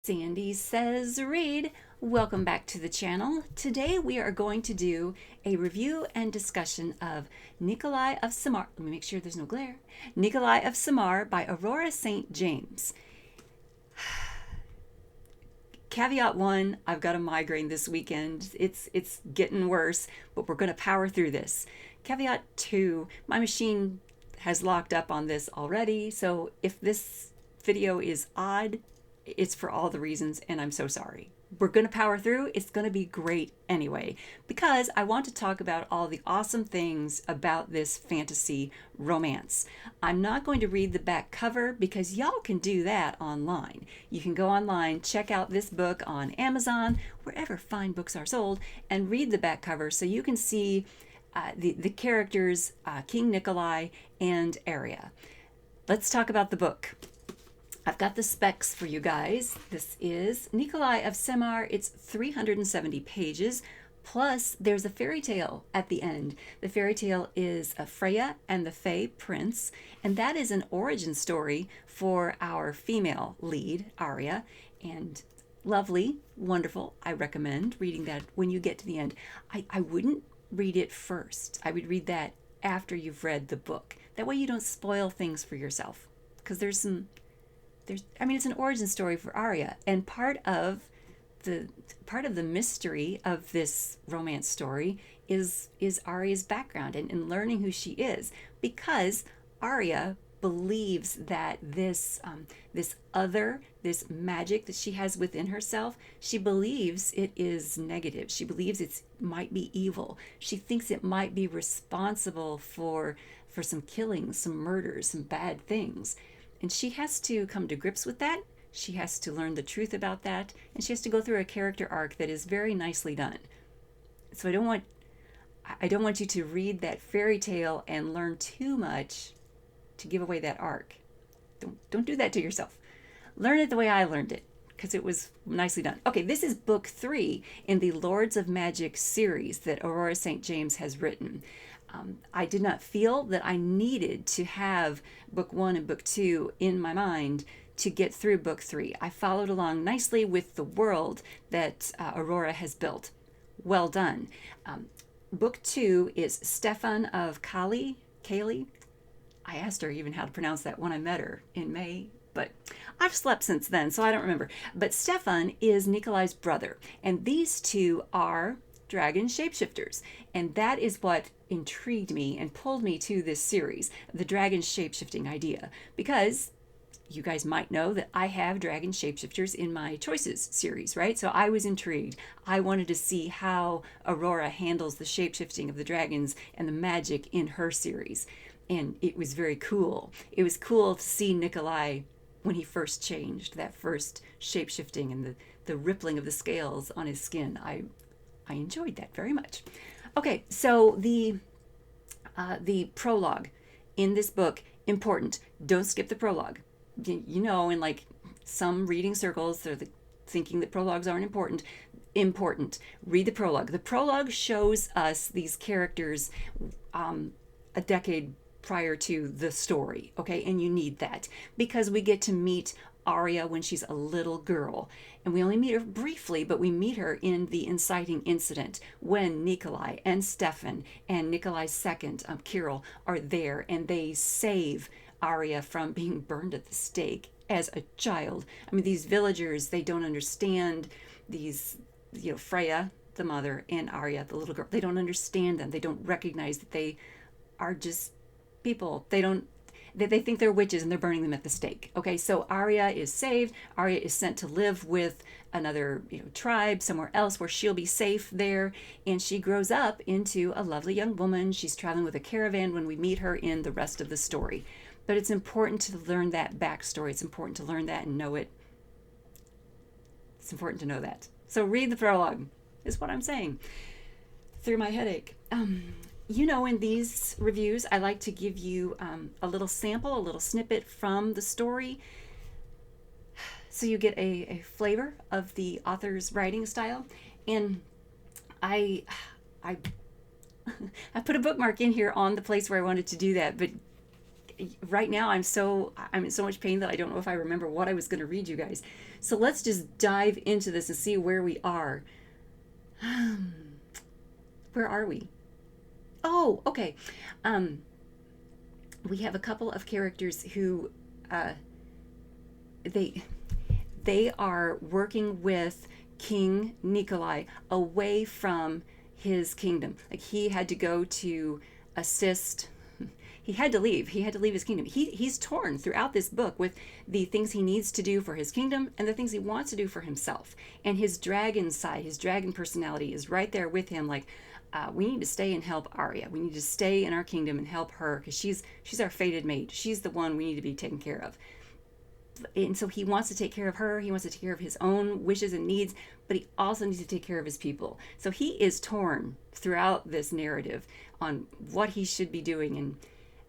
Sandy Says Read. Welcome back to the channel. Today we are going to do a review and discussion of Nikolai of Semar. Let me make sure there's no glare. Nikolai of Semar by Aurrora St. James. Caveat one, I've got a migraine this weekend. It's getting worse, but we're going to power through this. Caveat two, my machine has locked up on this already, so if this video is odd, it's for all the reasons, and I'm so sorry. We're going to power through. It's going to be great anyway, because I want to talk about all the awesome things about this fantasy romance. I'm not going to read the back cover because y'all can do that online. You can go online, check out this book on Amazon, wherever fine books are sold, and read the back cover so you can see the characters, King Nikolai and Aria. Let's talk about the book. I've got the specs for you guys. This is Nikolai of Semar. It's 370 pages, plus there's a fairy tale at the end. The fairy tale is Freya and the Fae Prince, and that is an origin story for our female lead, Aria, and lovely, wonderful. I recommend reading that when you get to the end. I wouldn't read it first. I would read that after you've read the book. That way you don't spoil things for yourself, because it's an origin story for Aria, and part of the mystery of this romance story is Aria's background and learning who she is, because Aria believes that this magic that she has within herself, she believes it is negative. She believes it might be evil. She thinks it might be responsible for some killings, some murders, some bad things. And she has to come to grips with that. She has to learn the truth about that. And she has to go through a character arc that is very nicely done. So I don't want you to read that fairy tale and learn too much to give away that arc. Don't do that to yourself. Learn it the way I learned it, because it was nicely done. Okay, this is book 3 in the Lords of Magic series that Aurrora St. James has written. I did not feel that I needed to have book 1 and book 2 in my mind to get through book 3. I followed along nicely with the world that Aurora has built. Well done. Book 2 is Stefan of Kali. I asked her even how to pronounce that when I met her in May, but I've slept since then, so I don't remember. But Stefan is Nikolai's brother, and these two are dragon shapeshifters, and that is what intrigued me and pulled me to this series, the dragon shapeshifting idea, because you guys might know that I have dragon shapeshifters in my choices series, right? So I was intrigued. I wanted to see how Aurora handles the shapeshifting of the dragons and the magic in her series, and it was very cool. It was cool to see Nikolai when he first changed, that first shapeshifting and the rippling of the scales on his skin. I enjoyed that very much. Okay, so the prologue in this book, important. Don't skip the prologue. You know, in like some reading circles, they're thinking that prologues aren't important. Important. Read the prologue. The prologue shows us these characters a decade prior to the story, okay? And you need that because we get to meet Aria when she's a little girl, and we only meet her briefly, but we meet her in the inciting incident when Nikolai and Stefan and Nikolai's second, Kirill, are there, and they save Aria from being burned at the stake as a child. I mean, these villagers, they don't understand these, Freya, the mother, and Aria, the little girl. They don't understand them. They don't recognize that they are just people. They think they're witches and they're burning them at the stake. Okay, so Aria is saved. Aria is sent to live with another tribe somewhere else where she'll be safe there, and she grows up into a lovely young woman. She's traveling with a caravan when we meet her in the rest of the story. But it's important to learn that backstory. It's important to learn that and know it. It's important to know that. So read the prologue, is what I'm saying, through my headache. In these reviews, I like to give you a little sample, a little snippet from the story, so you get a flavor of the author's writing style. And I put a bookmark in here on the place where I wanted to do that, but right now I'm in so much pain that I don't know if I remember what I was going to read you guys. So let's just dive into this and see where we are. Where are we? Oh, okay. Um, we have a couple of characters who uh, they they are working with King Nikolai away from his kingdom. Like he had to go to assist. He had to leave. He had to leave his kingdom. He's torn throughout this book with the things he needs to do for his kingdom and the things he wants to do for himself. And his dragon side, his dragon personality is right there with him. Like, we need to stay and help Arya. We need to stay in our kingdom and help her because she's our fated mate. She's the one we need to be taken care of. And so he wants to take care of her. He wants to take care of his own wishes and needs, but he also needs to take care of his people. So he is torn throughout this narrative on what he should be doing. And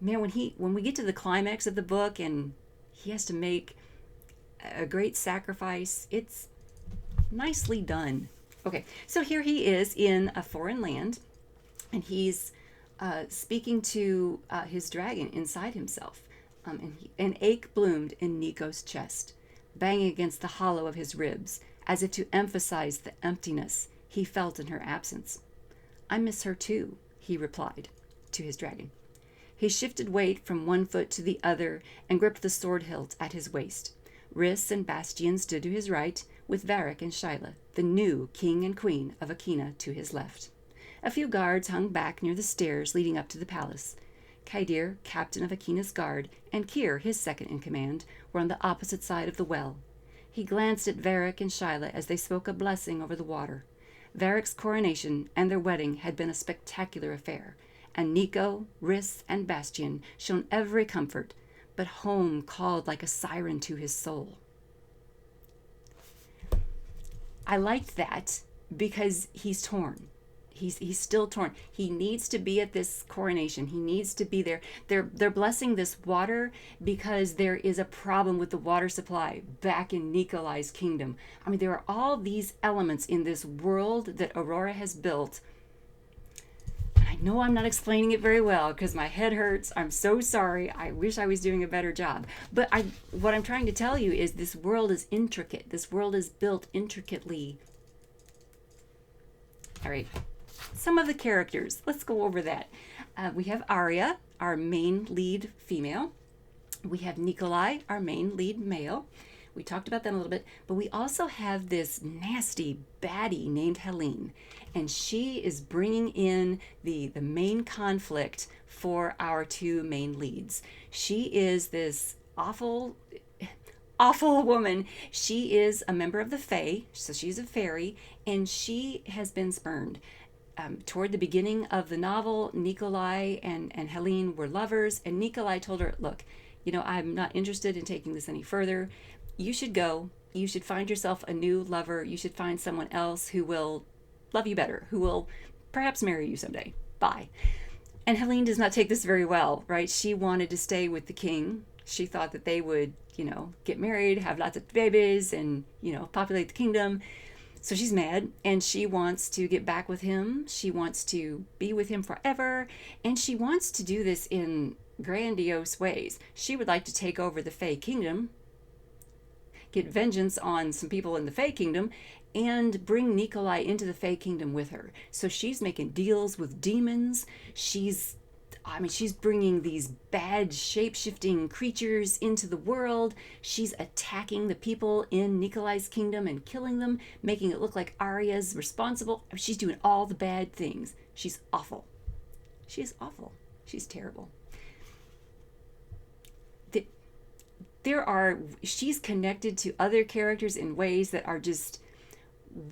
man, when we get to the climax of the book and he has to make a great sacrifice, it's nicely done. Okay, so here he is in a foreign land, and he's speaking to his dragon inside himself. An ache bloomed in Nico's chest, banging against the hollow of his ribs, as if to emphasize the emptiness he felt in her absence. I miss her too, he replied to his dragon. He shifted weight from one foot to the other and gripped the sword hilt at his waist. Rhys and Bastian stood to his right, with Varric and Shyla, the new king and queen of Akina, to his left. A few guards hung back near the stairs leading up to the palace. Kadir, captain of Akina's guard, and Kyr, his second in command, were on the opposite side of the well. He glanced at Varric and Shyla as they spoke a blessing over the water. Varric's coronation and their wedding had been a spectacular affair, and Nico, Rhys, and Bastian shown every comfort, but home called like a siren to his soul. I liked that because he's torn. He's still torn. He needs to be at this coronation. He needs to be there. They're blessing this water because there is a problem with the water supply back in Nikolai's kingdom. I mean, there are all these elements in this world that Aurora has built. I know I'm not explaining it very well because my head hurts. I'm so sorry. I wish I was doing a better job. But what I'm trying to tell you is this world is intricate. This world is built intricately. All right. Some of the characters. Let's go over that. We have Arya, our main lead female. We have Nikolai, our main lead male. We talked about them a little bit, but we also have this nasty baddie named Helene, and she is bringing in the main conflict for our two main leads. She is this awful woman. She is a member of the Fae, so she's a fairy, and she has been spurned. Toward the beginning of the novel, Nikolai and Helene were lovers, and Nikolai told her, look, I'm not interested in taking this any further. You should go. You should find yourself a new lover. You should find someone else who will love you better, who will perhaps marry you someday. Bye. And Helene does not take this very well, right? She wanted to stay with the king. She thought that they would, get married, have lots of babies, and, populate the kingdom. So she's mad, and she wants to get back with him. She wants to be with him forever, and she wants to do this in grandiose ways. She would like to take over the Fae kingdom, get vengeance on some people in the Fae kingdom, and bring Nikolai into the Fae kingdom with her. So she's making deals with demons. She's bringing these bad shape-shifting creatures into the world. She's attacking the people in Nikolai's kingdom and killing them, making it look like Arya's responsible. She's doing all the bad things. She's awful. She is awful. She's terrible. She's connected to other characters in ways that are just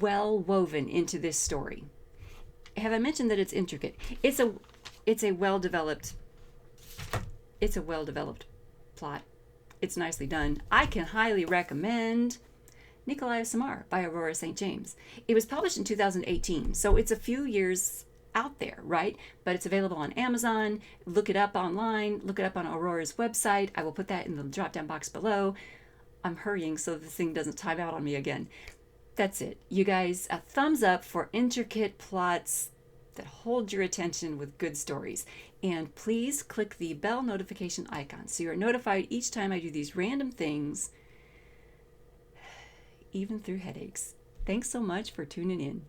well woven into this story. Have I mentioned that it's intricate? It's a well-developed plot. It's nicely done. I can highly recommend Nikolai of Semar by Aurrora St. James. It was published in 2018, so it's a few years out there, right? But it's available on Amazon. Look it up online. Look it up on Aurora's website. I will put that in the drop-down box below. I'm hurrying so this thing doesn't time out on me again. That's it. You guys, a thumbs up for intricate plots that hold your attention with good stories. And please click the bell notification icon so you're notified each time I do these random things, even through headaches. Thanks so much for tuning in.